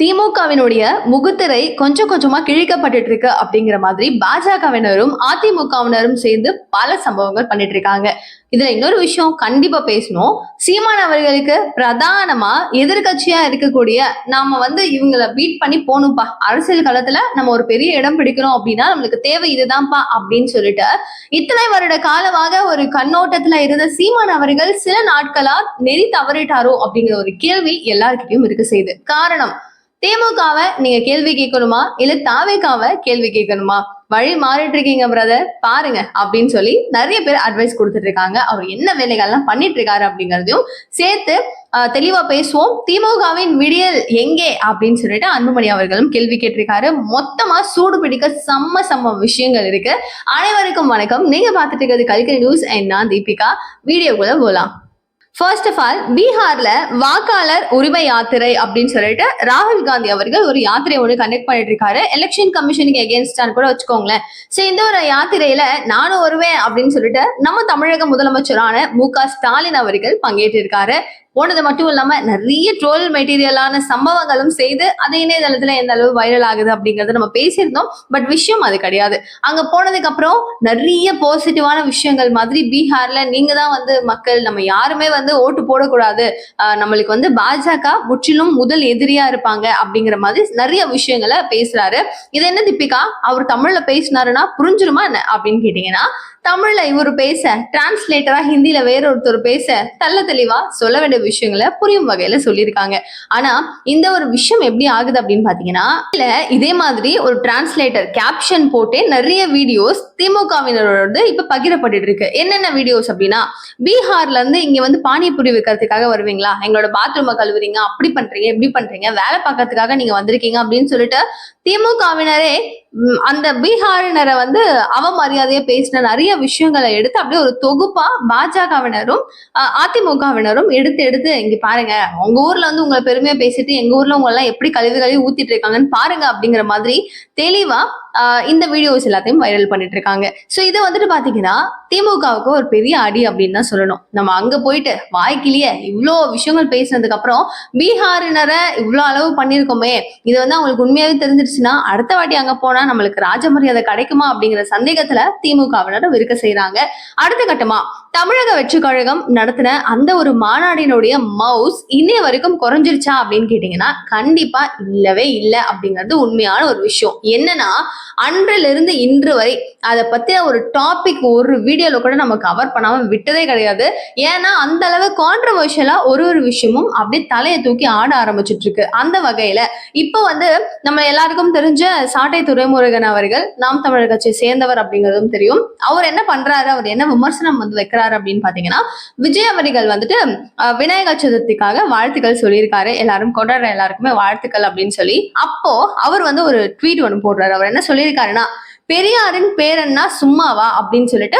திமுகவினுடைய முகத்திரை கொஞ்சம் கொஞ்சமா கிழிக்கப்பட்டுட்டு இருக்கு அப்படிங்கிற மாதிரி பாஜகவினரும் அதிமுகவினரும் சேர்ந்து பல சம்பவங்கள் பண்ணிட்டு இருக்காங்க. இதுல இன்னொரு விஷயம் கண்டிப்பா பேசணும். சீமான் அவர்களுக்கு பிரதானமா எதிர்கட்சியா இருக்கக்கூடிய நாம இவங்களை பீட் பண்ணி போகணும்ப்பா, அரசியல் களத்துல நம்ம ஒரு பெரிய இடம் பிடிக்கணும் அப்படின்னா நம்மளுக்கு தேவை இதுதான்ப்பா அப்படின்னு சொல்லிட்டு இத்தனை வருட காலமாக ஒரு கண்ணோட்டத்துல இருந்த சீமான் அவர்கள் சில நாட்களா நெறி தவறிட்டாரோ அப்படிங்கிற ஒரு கேள்வி எல்லாருக்கிட்டையும் இருக்கு செய்யுது. காரணம், திமுகவை நீங்க கேள்வி கேட்கணுமா இல்ல தாவேகாவை கேள்வி கேட்கணுமா? வழி மாறிட்டு இருக்கீங்க பிரதர், பாருங்க அப்படின்னு சொல்லி நிறைய பேர் அட்வைஸ் கொடுத்துட்டு இருக்காங்க. அவர் என்ன வேலைகள்லாம் பண்ணிட்டு இருக்காரு அப்படிங்கறதையும் சேர்த்து தெளிவா பேசுவோம். திமுகவின் விடியல் எங்கே அப்படின்னு சொல்லிட்டு அன்புமணி அவர்களும் கேள்வி கேட்டிருக்காரு. மொத்தமா சூடு பிடிக்க செம்ம விஷயங்கள் இருக்கு. அனைவருக்கும் வணக்கம். நீங்க பார்த்துட்டு இருக்கிறது கல்கரி நியூஸ் அண்ட் நான் தீபிகா. வீடியோக்குள்ள போலாம். ஃபர்ஸ்ட் ஆஃப் ஆல், பீகார்ல வாக்காளர் உரிமை யாத்திரை அப்படின்னு சொல்லிட்டு ராகுல் காந்தி அவர்கள் ஒரு யாத்திரை ஒன்று கண்டக்ட் பண்ணிட்டு இருக்காரு. எலெக்ஷன் கமிஷனுக்கு எகேன்ஸ்டான்னு கூட வச்சுக்கோங்களேன். சோ இந்த ஒரு யாத்திரையில நானும் வருவேன் அப்படின்னு சொல்லிட்டு நம்ம தமிழக முதலமைச்சரான மு.க. ஸ்டாலின் அவர்கள் பங்கேற்று இருக்காரு. போனது மட்டும் இல்லாம நிறைய ட்ரோல் மெட்டீரியலான சம்பவங்களும் செய்து அது இணையதளத்துல எந்த அளவு வைரல் ஆகுது அப்படிங்கறத நம்ம பேசியிருந்தோம். பட் விஷயம் அது கிடையாது. அங்க போனதுக்கு அப்புறம் நிறைய பாசிட்டிவான விஷயங்கள் மாதிரி பீகார்ல நீங்க தான் மக்கள், நம்ம யாருமே ஓட்டு போடக்கூடாது, நம்மளுக்கு பாஜக முற்றிலும் முதல் எதிரியா இருப்பாங்க அப்படிங்கிற மாதிரி நிறைய விஷயங்களை பேசுறாரு. இது என்ன தீபிகா, அவர் தமிழ்ல பேசினாருன்னா புரிஞ்சிருமா என்ன அப்படின்னு கேட்டீங்கன்னா, தமிழ்ல இவர் பேச டிரான்ஸ்லேட்டரா ஹிந்தியில வேற ஒருத்தர் பேச தெள்ள தெளிவா சொல்ல வேண்டிய விஷயங்களை புரியும் வகையில சொல்லியிருக்காங்க. ஆனா இந்த ஒரு விஷயம் எப்படி ஆகுது அப்படின்னு பாத்தீங்கன்னா, இல்ல இதே மாதிரி ஒரு டிரான்ஸ்லேட்டர் கேப்ஷன் போட்டே நிறைய வீடியோஸ் திமுகவினரோட இப்ப பகிரப்பட்டு இருக்கு. என்னென்ன வீடியோஸ் அப்படின்னா, பீகார்ல இருந்து இங்க பானிபூரி விற்கிறதுக்காக வருவீங்களா, எங்களோட பாத்ரூமை கழுவுறீங்க, அப்படி பண்றீங்க இப்படி பண்றீங்க, வேலை பார்க்கறதுக்காக நீங்க வந்திருக்கீங்க அப்படின்னு சொல்லிட்டு திமுகவினரே அந்த பீகாரினரை அவமரியாதையா பேசின நிறைய விஷயங்களை எடுத்து அப்படியே ஒரு தொகுப்பா பாஜகவினரும் அதிமுகவினரும் எடுத்து இங்க பாருங்க, உங்க ஊர்ல உங்களை பெருமையா பேசிட்டு எங்க ஊர்ல உங்க எல்லாம் எப்படி கழுவி ஊத்திட்டு இருக்காங்கன்னு பாருங்க அப்படிங்கிற மாதிரி தெளிவா இந்த வீடியோஸ் எல்லாத்தையும் வைரல் பண்ணிட்டு இருக்காங்க. சோ இது பாத்தீங்கன்னா திமுகவுக்கு ஒரு பெரிய அடி அப்படின்னு தான் சொல்லணும். நம்ம அங்க போயிட்டு வாய்க்கிலேயே இவ்வளோ விஷயங்கள் பேசினதுக்கு அப்புறம் பீகாரினரை இவ்வளோ அளவு பண்ணிருக்கோமே, இது அவங்களுக்கு உண்மையாவே தெரிஞ்சிருச்சுன்னா அடுத்த வாட்டி அங்க போனா நம்மளுக்கு ராஜமரியாதை கிடைக்குமா அப்படிங்கிற சந்தேகத்துல திமுகவினர் இருக்க செய்யறாங்க. அடுத்த கட்டமா தமிழக வெற்றி கழகம் நடத்தின அந்த ஒரு மாநாடினுடைய மவுஸ் இன்னைய வரைக்கும் குறைஞ்சிருச்சா அப்படின்னு கேட்டீங்கன்னா கண்டிப்பா இல்லவே இல்லை அப்படிங்கிறது உண்மையான ஒரு விஷயம். என்னன்னா, அன்றிலிருந்து இன்று வரை அதை பத்தின ஒரு டாபிக் ஒரு வீடியோல கூட நம்ம கவர் பண்ணாம விட்டதே கிடையாது. ஏன்னா அந்த அளவு கான்ட்ரவர்ஷியலா ஒரு விஷயமும் அப்படியே தலையை தூக்கி ஆட ஆரம்பிச்சுட்டு இருக்கு. அந்த வகையில இப்போ நம்ம எல்லாருக்கும் தெரிஞ்ச சாட்டை துரைமுருகன் அவர்கள் நாம் தமிழர் கட்சியை சேர்ந்தவர் அப்படிங்கிறதும் தெரியும். அவர் என்ன பண்றாரு, அவர் என்ன விமர்சனம் வைக்கிறாரு அப்படின்னு பாத்தீங்கன்னா, விஜய் அவர்கள் விநாயகர் சதுர்த்திக்காக வாழ்த்துக்கள் சொல்லியிருக்காரு. எல்லாரும் கொண்டாடுற எல்லாருக்குமே வாழ்த்துக்கள் அப்படின்னு சொல்லி அப்போ அவர் ஒரு ட்வீட் ஒன்று போடுறாரு. அவர் என்ன சொல்லியிருக்காருன்னா, பெரியாரின் பேரன்னா சும்மாவா அப்படின்னு சொல்லிட்டு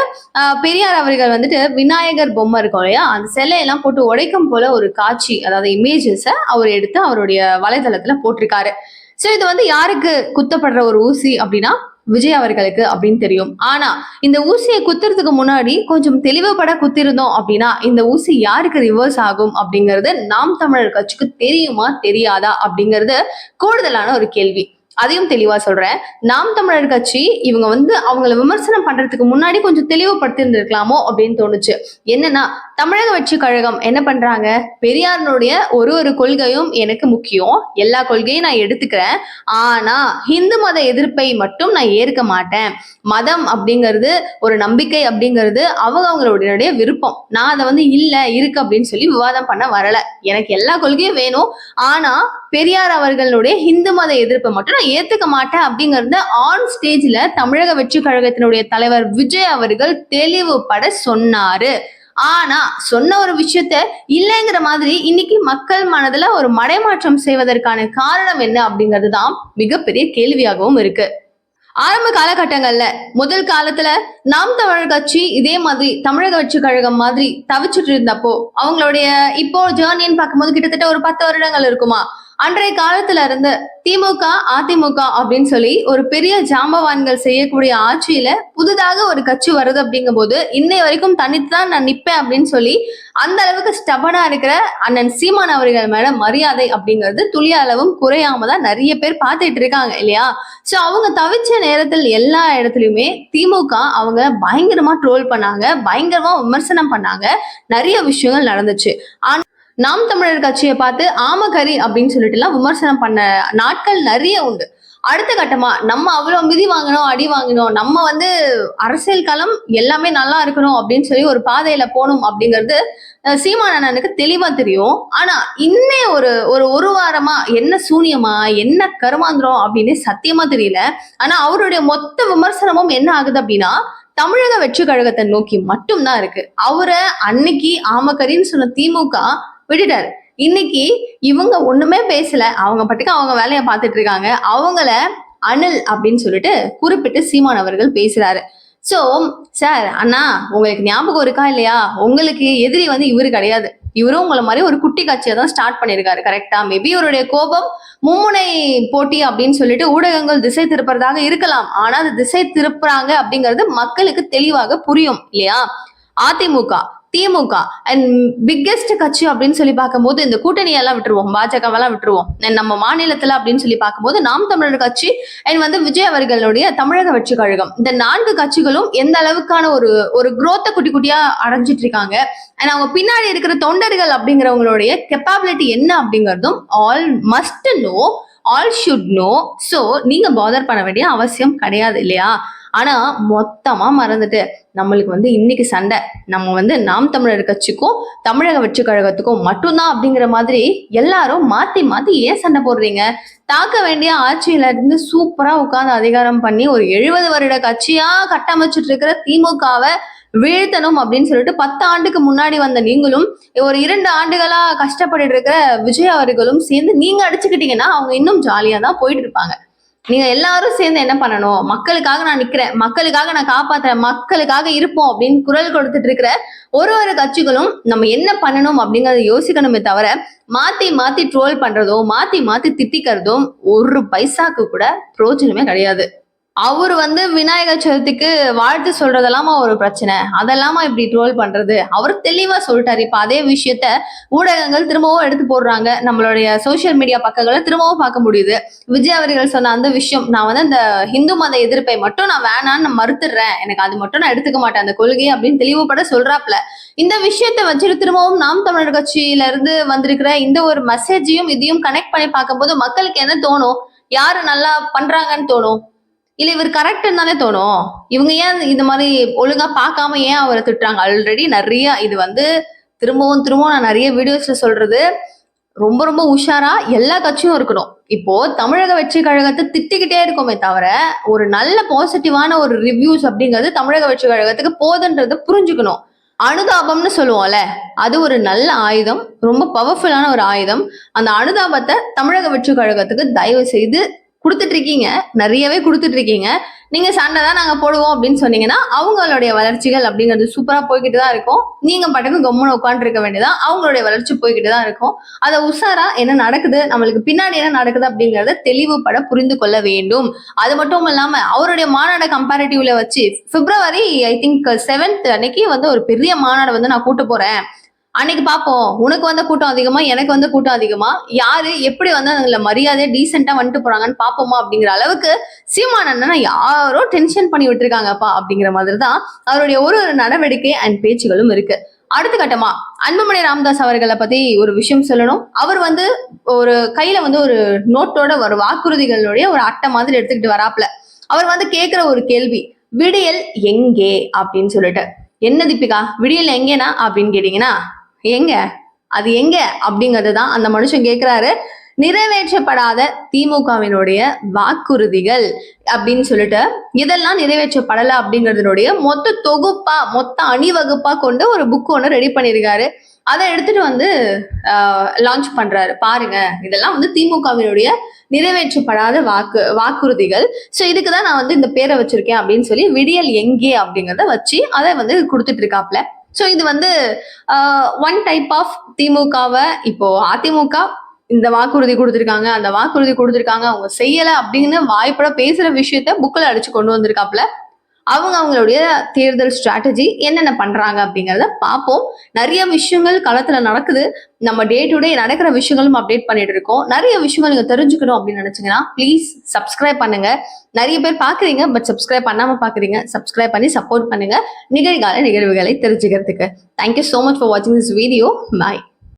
பெரியார் அவர்கள் விநாயகர் பொம்மை இருக்கும் இல்லையா, அந்த சிலையெல்லாம் போட்டு உடைக்கும் போல ஒரு காட்சி, அதாவது இமேஜஸை அவர் எடுத்து அவருடைய வலைதளத்துல போட்டிருக்காரு. சோ இது யாருக்கு குத்தப்படுற ஒரு ஊசி அப்படின்னா விஜய் அவர்களுக்கு அப்படின்னு தெரியும். ஆனா இந்த ஊசியை குத்துறதுக்கு முன்னாடி கொஞ்சம் தெளிவுபட குத்திருந்தோம் அப்படின்னா இந்த ஊசி யாருக்கு ரிவர்ஸ் ஆகும் அப்படிங்கிறது நாம் தமிழர் கட்சிக்கு தெரியுமா தெரியாதா அப்படிங்கிறது கூடுதலான ஒரு கேள்வி. அதையும் தெளிவா சொல்றேன். நாம் தமிழர் கட்சி இவங்க அவங்களை விமர்சனம் பண்றதுக்கு முன்னாடி கொஞ்சம் தெளிவுபடுத்தி இருந்திருக்கலாமோ அப்படின்னு தோணுச்சு. என்னன்னா, தமிழக வெற்றி கழகம் என்ன பண்றாங்க, பெரியாரனுடைய ஒரு கொள்கையும் எனக்கு முக்கியம், எல்லா கொள்கையும் நான் எடுத்துக்கிறேன், ஆனா இந்து மத எதிர்ப்பை மட்டும் நான் ஏற்க மாட்டேன். மதம் அப்படிங்கிறது ஒரு நம்பிக்கை அப்படிங்கிறது அவங்களுடைய விருப்பம், நான் அதை இல்ல இருக்கு அப்படின்னு சொல்லி விவாதம் பண்ண வரல. எனக்கு எல்லா கொள்கையும் வேணும், ஆனா பெரியார் அவர்களுடைய இந்து மத எதிர்ப்பை மட்டும் நான் ஏத்துக்க மாட்டேன் அப்படிங்கறத ஆன் ஸ்டேஜ்ல தமிழக வெற்றி கழகத்தினுடைய தலைவர் விஜய் அவர்கள் தெளிவுபட சொன்னாரு. ஆனா சொன்ன ஒரு விஷயத்த இல்லைங்கிற மாதிரி இன்னைக்கு மக்கள் மனதுல ஒரு மடைமாற்றம் செய்வதற்கான காரணம் என்ன அப்படிங்கிறது தான் மிகப்பெரிய கேள்வியாகவும் இருக்கு. ஆரம்ப காலகட்டங்கள்ல முதல் காலத்துல நாம் தமிழர் கட்சி இதே மாதிரி தமிழக வெற்றி கழகம் மாதிரி தவிச்சுட்டு இருந்தப்போ அவங்களுடைய இப்போ ஜேர்னின்னு பார்க்கும்போது கிட்டத்தட்ட ஒரு 10 வருடங்கள் இருக்குமா, அன்றைய காலத்துல இருந்து திமுக, அதிமுக அப்படின்னு சொல்லி ஒரு பெரிய ஜாம்பவான்கள் செய்யக்கூடிய ஆட்சியில புதிதாக ஒரு கட்சி வருது அப்படிங்கும்போது இன்னை வரைக்கும் தனித்துதான் நான் நிப்பேன் அப்படின்னு சொல்லி அந்த அளவுக்கு ஸ்டபனா இருக்கிற அண்ணன் சீமான் அவர்கள் மேல மரியாதை அப்படிங்கிறது துளிய அளவும் குறையாம தான் நிறைய பேர் பார்த்துட்டு இருக்காங்க இல்லையா? சோ அவங்க தவிச்ச நேரத்தில் எல்லா இடத்துலயுமே திமுக அவங்க பயங்கரமா ட்ரோல் பண்ணாங்க, பயங்கரமா விமர்சனம் பண்ணாங்க, நிறைய விஷயங்கள் நடந்துச்சு. நாம் தமிழர் கட்சியை பார்த்து ஆமகரி அப்படின்னு சொல்லிட்டு எல்லாம் விமர்சனம் பண்ண நாட்கள் நிறைய உண்டு. அடுத்த கட்டமா நம்ம அவ்வளவு மிதி வாங்கணும், அடி வாங்கணும், நம்ம வந்து அரசியல் களம் எல்லாமே நல்லா இருக்கணும் அப்படின்னு சொல்லி ஒரு பாதையில போகணும் அப்படிங்கிறது சீமான் அண்ணனுக்கு தெளிவா தெரியும். ஆனா இன்னே ஒரு வாரமா என்ன சூனியமா என்ன கருமாந்திரம் அப்படின்னு சத்தியமா தெரியல. ஆனா அவருடைய மொத்த விமர்சனமும் என்ன ஆகுது அப்படின்னா தமிழக வெற்றி கழகத்தை நோக்கி மட்டும்தான் இருக்கு. அவரை அன்னைக்கு ஆமக்கரின்னு சொன்ன திமுக விட்டுட்டாரு. இன்னைக்கு இவங்க ஒண்ணுமே பேசல, அவங்க பட்டுக்கு அவங்க வேலையை பார்த்துட்டு இருக்காங்க. அவங்கள அணில் அப்படின்னு சொல்லிட்டு குறிப்பிட்டு சீமான் அவர்கள் பேசுறாரு. சோ சார் அண்ணா உங்களுக்கு ஞாபகம் இருக்கா இல்லையா? உங்களுக்கு எதிரி வந்து இவரு கிடையாது. இவரும் உங்களை மாதிரி ஒரு குட்டி கட்சியை தான் ஸ்டார்ட் பண்ணிருக்காரு. கரெக்டா? மேபி இவருடைய கோபம் மும்முனை போட்டி அப்படின்னு சொல்லிட்டு ஊடகங்கள் திசை திருப்புறதாக இருக்கலாம். ஆனா அது திசை திருப்புறாங்க அப்படிங்கிறது மக்களுக்கு தெளிவாக புரியும் இல்லையா? அதிமுக, திமுக அண்ட் பிக்கெஸ்ட் கட்சி அப்படின்னு சொல்லி பார்க்கும்போது இந்த கூட்டணியெல்லாம் விட்டுருவோம், பாஜகவெல்லாம் விட்டுருவோம். நம்ம மாநிலத்துல அப்படின்னு சொல்லி பார்க்கும்போது நாம் தமிழர் கட்சி அண்ட் வந்து விஜய் அவர்களுடைய தமிழக வெற்றி கழகம், இந்த 4 கட்சிகளும் எந்த அளவுக்கான ஒரு குரோத்தை குட்டி குட்டியா அடைஞ்சிட்டு இருக்காங்க. அண்ட் அவங்க பின்னாடி இருக்கிற தொண்டர்கள் அப்படிங்கிறவங்களுடைய கெப்பாபிலிட்டி என்ன அப்படிங்கிறதும் all must know, all should know. So நீங்க பாதர் பண்ண வேண்டிய அவசியம் கிடையாது இல்லையா? ஆனா மொத்தமா மறந்துட்டு நம்மளுக்கு வந்து இன்னைக்கு சண்டை நம்ம வந்து நாம் தமிழர் கட்சிக்கும் தமிழக வெற்றி கழகத்துக்கும் மட்டும்தான் அப்படிங்கிற மாதிரி எல்லாரும் மாத்தி மாத்தி ஏன் சண்டை போடுறீங்க? தாக்க வேண்டிய ஆட்சியில இருந்து சூப்பரா உட்கார்ந்து அதிகாரம் பண்ணி ஒரு 70 வருட கட்சியா கட்டமைச்சிட்டு இருக்கிற திமுகவை வீழ்த்தணும் அப்படின்னு சொல்லிட்டு 10 ஆண்டுக்கு முன்னாடி வந்த நீங்களும் ஒரு 2 ஆண்டுகளா கஷ்டப்பட்டு இருக்கிற விஜய் அவர்களும் சேர்ந்து நீங்க அடிச்சுக்கிட்டீங்கன்னா அவங்க இன்னும் ஜாலியா தான் போயிட்டு இருப்பாங்க. நீங்க எல்லாரும் சேர்ந்து என்ன பண்ணணும்? மக்களுக்காக நான் நிக்கிறேன், மக்களுக்காக நான் காப்பாத்துறேன், மக்களுக்காக இருப்போம் அப்படின்னு குரல் கொடுத்துட்டு இருக்கிற ஒரு கட்சிகளும் நம்ம என்ன பண்ணணும் அப்படிங்கறத யோசிக்கணுமே தவிர மாத்தி மாத்தி ட்ரோல் பண்றதும் மாத்தி மாத்தி திட்டிக்கிறதும் ஒரு பைசாக்கு கூட பிரயோஜனமே கிடையாது. அவரு வந்து விநாயகர் சதுர்த்திக்கு வாழ்த்து சொல்றதெல்லாமா ஒரு பிரச்சனை, அதெல்லாமா இப்படி ட்ரோல் பண்றது? அவர் தெளிவா சொல்லிட்டாரு. இப்ப அதே விஷயத்த ஊடகங்கள் திரும்பவும் எடுத்து போடுறாங்க, நம்மளுடைய சோசியல் மீடியா பக்கங்களை திரும்பவும் பார்க்க முடியுது. விஜய் அவர்கள் சொன்ன அந்த விஷயம், நான் வந்து அந்த இந்து மத எதிர்ப்பை மட்டும் நான் வேணான்னு மறுத்துடுறேன், எனக்கு அது மட்டும் நான் எடுத்துக்க மாட்டேன் அந்த கொள்கையை அப்படின்னு தெளிவுபட சொல்றாப்ல. இந்த விஷயத்த வச்சுட்டு திரும்பவும் நாம் தமிழர் கட்சியில இருந்து வந்திருக்கிற இந்த ஒரு மெசேஜையும் இதையும் கனெக்ட் பண்ணி பார்க்கும்போது மக்களுக்கு என்ன தோணும்? யாரு நல்லா பண்றாங்கன்னு தோணும், இல்ல இவர் கரெக்ட்னு தானே தோணும். இவங்க ஏன் இந்த மாதிரி ஒழுங்கா பார்க்காம ஏன் அவரை திட்டுறாங்க? ஆல்ரெடி நிறைய இது வந்து திரும்பவும் திரும்பவும் நான் நிறைய வீடியோஸ்ல சொல்றது, ரொம்ப ரொம்ப உஷாரா எல்லா கட்சியும் இருக்கணும். இப்போ தமிழக வெற்றி கழகத்தை திட்டிக்கிட்டே இருக்கோமே தவிர ஒரு நல்ல பாசிட்டிவான ஒரு ரிவ்யூஸ் அப்படிங்கிறது தமிழக வெற்றி கழகத்துக்கு போதுன்றதை புரிஞ்சுக்கணும். அனுதாபம்னு சொல்லுவோம்ல, அது ஒரு நல்ல ஆயுதம், ரொம்ப பவர்ஃபுல்லான ஒரு ஆயுதம். அந்த அனுதாபத்தை தமிழக வெற்றி கழகத்துக்கு தயவு செய்து கொடுத்துட்டு இருக்கீங்க, நிறையவே கொடுத்துட்டு இருக்கீங்க. நீங்க சண்டை தான் நாங்க போடுவோம் அப்படின்னு சொன்னீங்கன்னா அவங்களுடைய வளர்ச்சிகள் அப்படிங்கிறது சூப்பரா போய்கிட்டு தான் இருக்கும். நீங்க பாட்டுக்கு கம்முன்னு உட்காந்து இருக்க வேண்டியதான், அவங்களுடைய வளர்ச்சி போய்கிட்டு தான் இருக்கும். அதை உஷாரா என்ன நடக்குது, நம்மளுக்கு பின்னாடி என்ன நடக்குது அப்படிங்கறத தெளிவுபட புரிந்து கொள்ள வேண்டும். அது மட்டும் இல்லாம அவருடைய மாநாட கம்பேரிட்டிவ்ல வச்சு பிப்ரவரி ஐ திங்க் 7th அன்னைக்கு வந்து ஒரு பெரிய மாநாடு வந்து நான் கூட்டு போறேன், அன்னைக்கு பாப்போம் உனக்கு வந்த கூட்டம் அதிகமா எனக்கு வந்த கூட்டம் அதிகமா, யாரு எப்படி வந்து அதுல மரியாதையா டீசெண்டா வந்துட்டு போறாங்கன்னு பாப்போமா அப்படிங்கிற அளவுக்கு சீமான் அண்ணனை யாரோ டென்ஷன் பண்ணி விட்டுருக்காங்கப்பா அப்படிங்கிற மாதிரிதான் அவருடைய ஒரு நடவடிக்கை அண்ட் பேச்சுகளும் இருக்கு. அடுத்த கட்டமா அன்புமணி ராமதாஸ் அவர்களை பத்தி ஒரு விஷயம் சொல்லணும். அவர் வந்து ஒரு கையில வந்து ஒரு நோட்டோட ஒரு வாக்குறுதிகளுடைய ஒரு அட்டை மாதிரி எடுத்துக்கிட்டு வராப்ல. அவர் வந்து கேட்கிற ஒரு கேள்வி, விடியல் எங்கே அப்படின்னு சொல்லிட்டு. என்ன தீபிகா விடியல் எங்கேனா அப்படின்னு கேட்டீங்கன்னா, எங்க அது எங்க அப்படிங்கிறது தான் அந்த மனுஷன் கேட்கிறாரு. நிறைவேற்றப்படாத திமுகவினுடைய வாக்குறுதிகள் அப்படின்னு சொல்லிட்டு இதெல்லாம் நிறைவேற்றப்படலை அப்படிங்கிறதுனுடைய மொத்த தொகுப்பா மொத்த அணிவகுப்பா கொண்டு ஒரு புக் ஒன்று ரெடி பண்ணியிருக்காரு. அதை எடுத்துட்டு வந்து லான்ச் பண்றாரு. பாருங்க, இதெல்லாம் வந்து திமுகவினுடைய நிறைவேற்றப்படாத வாக்குறுதிகள். ஸோ இதுக்குதான் நான் வந்து இந்த பேரை வச்சிருக்கேன் அப்படின்னு சொல்லி விடியல் எங்கே அப்படிங்கிறத வச்சு அதை வந்து கொடுத்துட்டு இருக்காப்ல. ஸோ இது வந்து ஒன் டைப் ஆஃப் திமுகவை இப்போ அதிமுக இந்த வாக்குறுதி கொடுத்திருக்காங்க, அந்த வாக்குறுதி கொடுத்திருக்காங்க, அவங்க செய்யல அப்படின்னு வாய்ப்பட பேசுற விஷயத்த புக்ல அடிச்சு கொண்டு வந்திருக்காப்ல. அவங்களுடைய தேர்தல் ஸ்ட்ராட்டஜி என்னென்ன பண்றாங்க அப்படிங்கறத பார்ப்போம். நிறைய விஷயங்கள் களத்துல நடக்குது. நம்ம டே டு டே நடக்கிற விஷயங்களும் அப்டேட் பண்ணிட்டு இருக்கோம். நிறைய விஷயங்கள் நீங்க தெரிஞ்சுக்கணும் அப்படின்னு நினைச்சீங்கன்னா ப்ளீஸ் சப்ஸ்கிரைப் பண்ணுங்க. நிறைய பேர் பாக்குறீங்க, பட் சப்ஸ்கிரைப் பண்ணாம பாக்குறீங்க. சப்ஸ்கிரைப் பண்ணி சப்போர்ட் பண்ணுங்க நிகழ்கால நிகழ்வுகளை தெரிஞ்சுக்கிறதுக்கு. Thank you so much for watching this video. Bye.